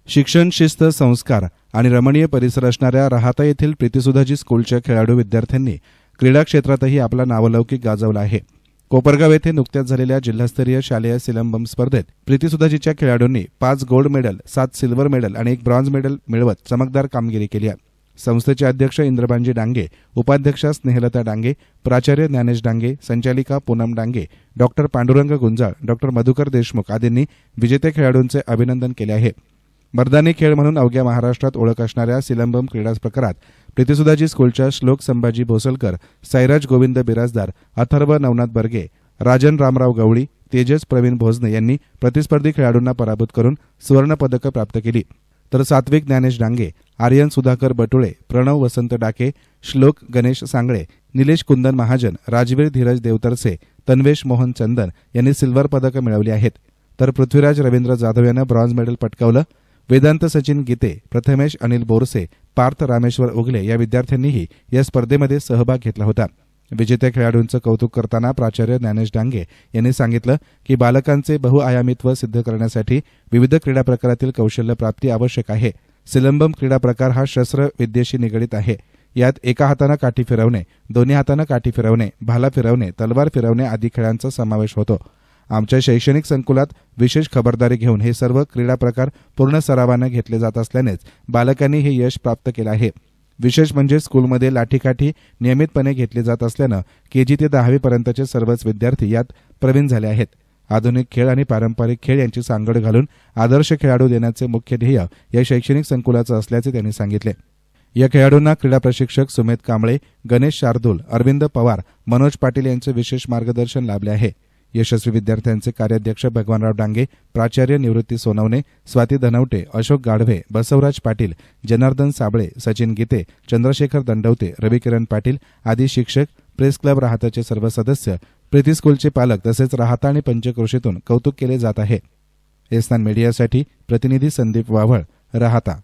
शिक्षण, शिस्त, संस्कार आणि रमणीय परिसर असणाऱ्या राहाता येथील प्रीतीसुधाजी स्कूलच्या खेळाडू विद्यार्थ्यांनी क्रीडा क्षेत्रातही आपला नावलौकिक गाजवला आहे. कोपरगाव येथे नुकत्याच झालेल्या जिल्हास्तरीय शालेय सिलंबम स्पर्धेत प्रीतीसुधाजीच्या खेळाडूंनी 5 गोल्ड मेडल, 7 सिल्वर मेडल आणि 1 ब्रॉन्झ मेडल मिळवत चमकदार कामगिरी केली आहे. संस्थेचे अध्यक्ष इंद्रबांजी डांगे, उपाध्यक्षा स्नेहलता डांगे, प्राचार्य ज्ञानेश डांगे, संचालिका पूनम डांगे, डॉक्टर पांडुरंग गुंजाळ, डॉक्टर मधुकर देशमुख आदींनी विजेते खेळाडूंचे अभिनंदन केले आहे. मर्दानी खेळ म्हणून अवघ्या महाराष्ट्रात ओळख असणाऱ्या सिलंबम क्रीडा प्रकारात प्रीतीसुधाजी स्कूलच्या श्लोक संभाजी भोसलकर, साईराज गोविंद बिराजदार, अथर्व नवनाथ बर्गे, राजन रामराव गवळी, तेजस प्रवीण भोजने यांनी प्रतिस्पर्धी खेळाडूंना पराभूत करून सुवर्ण पदकं प्राप्त केली. तर सात्विक ज्ञानेश डांगे, आर्यन सुधाकर बटुळे, प्रणव वसंत डाके, श्लोक गणेश सांगळे, निलेश कुंदन महाजन, राजवीर धीरज देवतरसे, तन्वेश मोहन चंदन यांनी सिल्वर पदकं मिळवली आहेत. तर पृथ्वीराज रवींद्र जाधव यानं ब्रॉन्झ मेडल पटकावलं. वेदांत सचिन गीते, प्रथमेश अनिल बोरसे, पार्थ रामेश्वर उगले या विद्यार्थ्यांनीही या स्पर्धेमध्ये सहभाग घेतला होता. विजेत्या खेळाडूंचं कौतुक करताना प्राचार्य ज्ञानेश डांगे यांनी सांगितलं की बालकांचे बहुआयामीत्व सिद्ध करण्यासाठी विविध क्रीडा प्रकारातील कौशल्य प्राप्ती आवश्यक आहे. सिलंबम क्रीडा प्रकार हा शस्त्र विद्येशी निगडित आहे. यात एका हातानं काठी फिरवणे, दोन्ही हातानं काठी फिरवणे, भाला फिरवणे, तलवार फिरवणे आदी खेळांचा समावेश होतो. आमच्या शैक्षणिक संकुलात विशेष खबरदारी घेऊन हे सर्व क्रीडा प्रकार पूर्ण सरावानं घेतले जात असल्यानेच बालकांनी हे यश प्राप्त केलं आहे. विशेष म्हणजे स्कूलमध्ये लाठीकाठी नियमितपणे घेतली जात असल्यानं केजी ते 10वी पर्यंतचे सर्वच विद्यार्थी यात प्रवीण झाले आहेत. आधुनिक खेळ आणि पारंपरिक खेळ यांची सांगड घालून आदर्श खेळाडू देण्याचे मुख्य ध्येय या शैक्षणिक संकुलाचं असल्याचे त्यांनी सांगितले. या खेळाडूंना क्रीडा प्रशिक्षक सुमेध कांबळे, गणेश शार्दूल, अरविंद पवार, मनोज पाटील यांचे विशेष मार्गदर्शन लाभले आहे. यशस्वी विद्यार्थ्यांचे कार्याध्यक्ष भगवानराव डांगे, प्राचार्य निवृत्ती सोनवणे, स्वाती धनवटे, अशोक गाढवे, बसवराज पाटील, जनार्दन साबळे, सचिन गीते, चंद्रशेखर दंडवते, रविकिरण पाटील आदी शिक्षक, प्रेस क्लब राहाताचे सर्व सदस्य, प्रीती स्कूलचे पालक तसेच राहाता आणि पंचक्रोशीतून कौतुक केले जात आहे. एस्तान मीडियासाठी प्रतिनिधी संदीप वाव्हळ, राहाता.